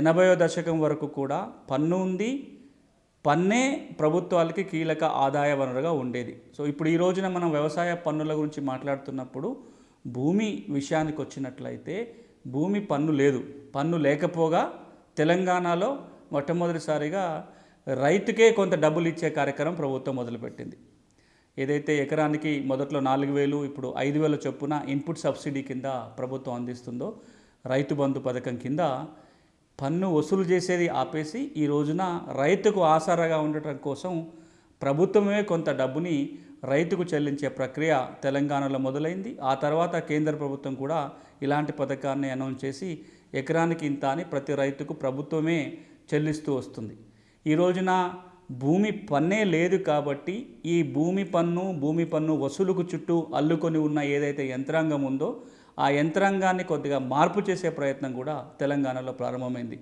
80వ దశకం వరకు కూడా పన్ను ఉంది. పన్నే ప్రభుత్వాలకి కీలక ఆదాయ వనరుగా ఉండేది. సో ఇప్పుడు ఈ రోజున మనం వ్యవసాయ పన్నుల గురించి మాట్లాడుతున్నప్పుడు భూమి విషయానికి వచ్చినట్లయితే భూమి పన్ను లేదు. పన్ను లేకపోగా తెలంగాణలో మొట్టమొదటిసారిగా రైతుకే కొంత డబ్బులు ఇచ్చే కార్యక్రమం ప్రభుత్వం మొదలుపెట్టింది. ఏదైతే ఎకరానికి మొదట్లో 4,000 ఇప్పుడు 5,000 చొప్పున ఇన్పుట్ సబ్సిడీ కింద ప్రభుత్వం అందిస్తుందో, రైతు బంధు పథకం కింద పన్ను వసూలు చేసేది ఆపేసి ఈ రోజున రైతుకు ఆసరాగా ఉండటం కోసం ప్రభుత్వమే కొంత డబ్బుని రైతుకు చెల్లించే ప్రక్రియ తెలంగాణలో మొదలైంది. ఆ తర్వాత కేంద్ర ప్రభుత్వం కూడా ఇలాంటి పథకాన్ని అనౌన్స్ చేసి ఎకరానికి ఇంత అని ప్రతి రైతుకు ప్రభుత్వమే చెల్లిస్తూ వస్తుంది. ఈ రోజున భూమి పన్నే లేదు కాబట్టి ఈ భూమి పన్ను వసూలుకు చుట్టూ అల్లుకొని ఉన్న ఏదైతే యంత్రాంగం ఉందో ఆ యంత్రాంగాన్ని కొద్దిగా మార్పు చేసే ప్రయత్నం కూడా తెలంగాణలో ప్రారంభమైంది.